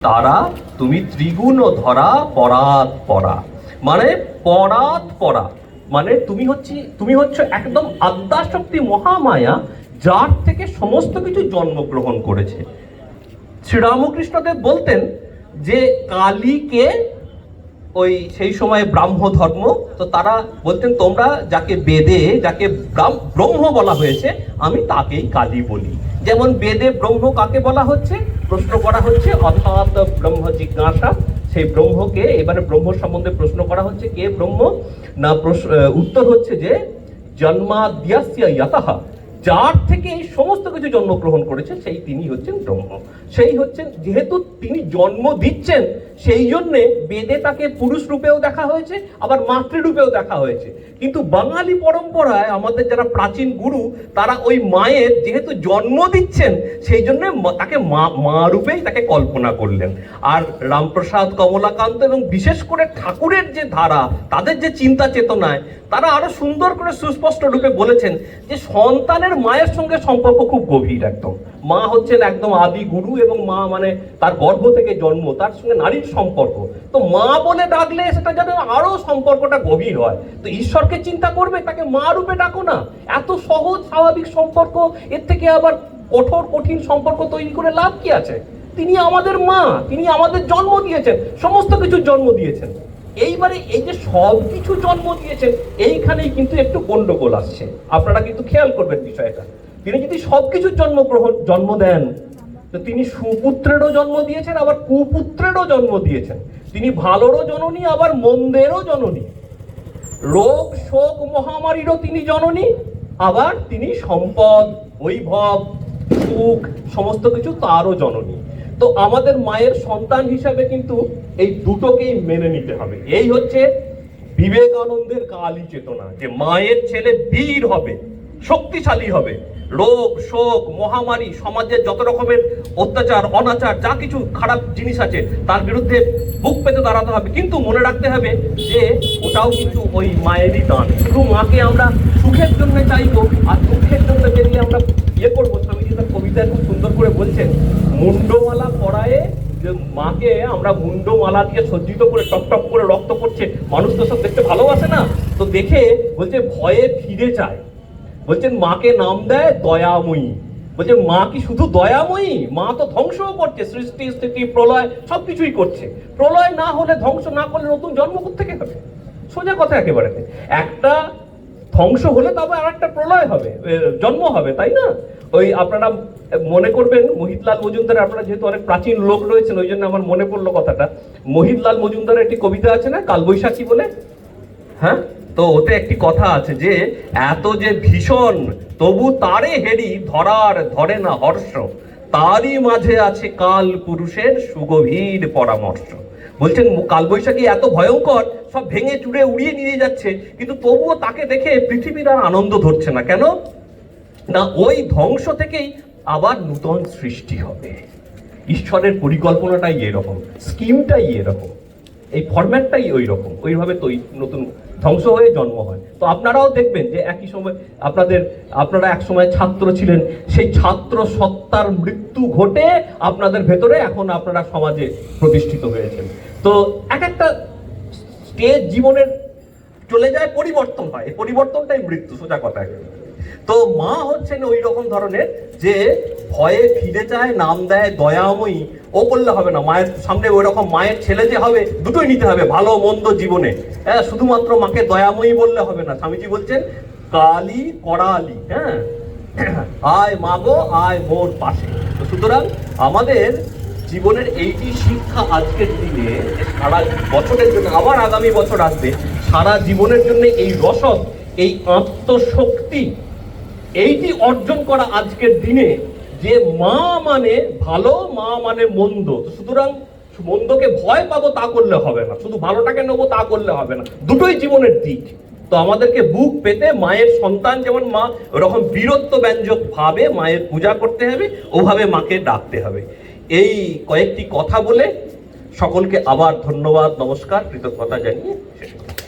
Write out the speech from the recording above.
তারা তুমি ত্রিগুণ ধরা পরাৎ পরা, মানে পরাৎ পরা মানে তুমি হচ্ছে একদম আদ্যাশক্তি মহামায়া, যার থেকে সমস্ত কিছু জন্মগ্রহণ করেছে। শ্রীরামকৃষ্ণদেব বলতেন যে কালীকে ওই সেই সময় ব্রাহ্ম ধর্ম, তো তারা বলতেন তোমরা যাকে বেদে যাকে ব্রহ্ম বলা হয়েছে আমি তাকেই কালী বলি। যেমন বেদে ব্রহ্ম কাকে বলা হচ্ছে, প্রশ্ন করা হচ্ছে অর্থাৎ ব্রহ্ম জিজ্ঞাসা, সেই ব্রহ্মকে এবারে ব্রহ্ম সম্বন্ধে প্রশ্ন করা হচ্ছে কে ব্রহ্ম না, উত্তর হচ্ছে যে জন্মাদ্যাস্য ইয়তঃ, যার থেকে এই সমস্ত কিছু জন্মগ্রহণ করেছে সেই তিনি হচ্ছেন ব্রহ্ম। সেই হচ্ছেন, যেহেতু তিনি জন্ম দিচ্ছেন সেই জন্যে বেদে তাকে পুরুষ রূপেও দেখা হয়েছে, আবার মাতৃরূপেও দেখা হয়েছে। কিন্তু বাঙালি পরম্পরায় আমাদের যারা প্রাচীন গুরু, তারা ওই মায়ের যেহেতু জন্ম দিচ্ছেন সেই জন্য তাকে মা রূপেই তাকে কল্পনা করলেন। আর রামপ্রসাদ, কমলাকান্ত এবং বিশেষ করে ঠাকুরের যে ধারা, তাদের যে চিন্তা চেতনায় তারা আরো সুন্দর করে সুস্পষ্ট রূপে বলেছেন যে সন্তানের মায়ের সঙ্গে সম্পর্ক খুব গভীর। একদম মা হচ্ছেন একদম আদি গুরু, এবং মা মানে তার গর্ভ থেকে জন্ম, তার সঙ্গে নারীর সম্পর্ক। তো মা বলে ডাকলে সেটা যেন আরো সম্পর্কটা গভীর হয়। তো ঈশ্বরকে চিন্তা করবে, তাকে মা রূপে ডাকো না। এত সহজ স্বাভাবিক সম্পর্ক, এর থেকে আবার কঠিন সম্পর্ক তৈরি করে লাভ কি আছে? তিনি আমাদের মা, তিনি আমাদের জন্ম দিয়েছেন, সমস্ত কিছুর জন্ম দিয়েছেন। এইবারে এই যে সব কিছু জন্ম দিয়েছেন, এইখানেই কিন্তু একটু গন্ডগোল আসছে। আপনারা কিন্তু খেয়াল করবেন বিষয়টা। তিনি যদি সবকিছুর জন্ম দেন, তো তিনি সুপুত্রেরও জন্ম দিয়েছেন, আবার কুপুত্রেরও জন্ম দিয়েছেন। তিনি ভালোরও জননী, আবার মন্দেরও জননী। রোগ শোক মহামারীরও তিনি জননী, আবার তিনি সম্পদ বৈভব সুখ সমস্ত কিছু তারও জননী। তো আমাদের মায়ের সন্তান হিসাবে কিন্তু এই দুটোকেই মেনে নিতে হবে। এই হচ্ছে বিবেকানন্দের কালী চেতনা, যে মায়ের ছেলে বীর হবে, শক্তিশালী হবে। রোগ শোক মহামারী, সমাজের যত রকমের অত্যাচার অনাচার যা কিছু খারাপ জিনিস আছে তার বিরুদ্ধে বুক পেতে দাঁড়াতে হবে। কিন্তু মনে রাখতে হবে যে ওটাও কিন্তু ওই মায়েরই দান। শুধু মাকে আমরা সুখের জন্য চাইবো আর দুঃখের জন্য বেরিয়ে আমরা করবো। স্বামীজি তার কবিতায় খুব সুন্দর করে বলছেন, মুন্ডমালা পরায়ে যে মাকে আমরা মুন্ডমালা দিয়ে সজ্জিত করে টপ টপ করে রক্ত পড়ছে, মানুষ তো সব দেখতে ভালোবাসে না, তো দেখে বলছে ভয়ে ফিরে চায়। বলছেন মাকে নাম দেয় দয়াময়ী। বলছে মা কি শুধু দয়াময়ী? মা তো ধ্বংসও করছে, সৃষ্টি স্থিতি প্রলয় সবকিছুই করছে। প্রলয় না হলে, ধ্বংস না করলে নতুন জন্ম কোত্থেকে হবে? সোজা কথা একেবারে। একটা ধ্বংস হলে তবে আর একটা প্রলয় হবে, জন্ম হবে, তাই না? ওই আপনারা মনে করবেন মোহিতলাল মজুমদার, আপনারা যেহেতু অনেক প্রাচীন লোক রয়েছেন ওই জন্য আমার মনে পড়লো কথাটা। মোহিতলাল মজুমদারের একটি কবিতা আছে না, কালবৈশাখী বলে? হ্যাঁ, তো ওতে একটি কথা আছে যে এত যে ভীষণ তবু তারে হেরি ধরে না হর্ষ, তারই মাঝে আছে কাল পুরুষের সুগভীর পরামর্শ। বলছেন কালবৈশাখী এত ভয়ঙ্কর, সব ভেঙে চুড়ে উড়িয়ে নিয়ে যাচ্ছে, কিন্তু তবুও তাকে দেখে পৃথিবীর আর আনন্দ ধরছে না। কেন না, ওই ধ্বংস থেকেই আবার নূতন সৃষ্টি হবে। ঈশ্বরের পরিকল্পনাটাই এরকম, স্কিমটাই এরকম, এই ফরম্যাটটাই ওই রকম, ওইভাবে তো নতুন ধ্বংস হয়ে জন্ম হয়। তো আপনারাও দেখবেন যে একই সময় আপনারা এক সময় ছাত্র ছিলেন, সেই ছাত্র সত্তার মৃত্যু ঘটে আপনাদের ভেতরে এখন আপনারা সমাজে প্রতিষ্ঠিত হয়েছেন। তো এক একটা স্টেজ জীবনের চলে যায়, পরিবর্তন হয়, এই পরিবর্তনটাই মৃত্যু, সোজা কথা। তো মা হচ্ছেন ওই রকম ধরনের যে ভয়ে ফিরে যায়, নাম দেয় দয়াময়ী। ও করলে হবে না, মায়ের সামনে ওই রকম মায়ের ছেলে যে হবে, দুটোই নিতে হবে, ভালো মন্দ জীবনে। হ্যাঁ, শুধুমাত্র মাকে দয়াময়ী বললে হবে না। স্বামীজি বলছেন কালী করালি, হ্যাঁ, আয় মাগো আয় মোর পাশে। তো সুতরাং আমাদের জীবনের এইটি শিক্ষা আজকের দিনে, সারা বছরের জন্য, আবার আগামী বছর আসবে, সারা জীবনের জন্য এই রসদ, এই আত্মশক্তি, এইটি অর্জন করা আজকের দিনে, যে মা মানে ভালো, মা মানে মন্দ। সুতরাং মন্দকে ভয় পাবো তা করলে হবে না, শুধু ভালোটাকে নেবো তা করলে হবে না, দুটোই জীবনের দিক। তো আমাদেরকে বুক পেতে মায়ের সন্তান যেমন মা, ওরকম বীরত্ব ব্যঞ্জক ভাবে মায়ের পূজা করতে হবে, ওভাবে মাকে ডাকতে হবে। এই কয়েকটি কথা বলে সকলকে আবার ধন্যবাদ, নমস্কার, কৃতজ্ঞতা জানিয়ে শেষ করছি।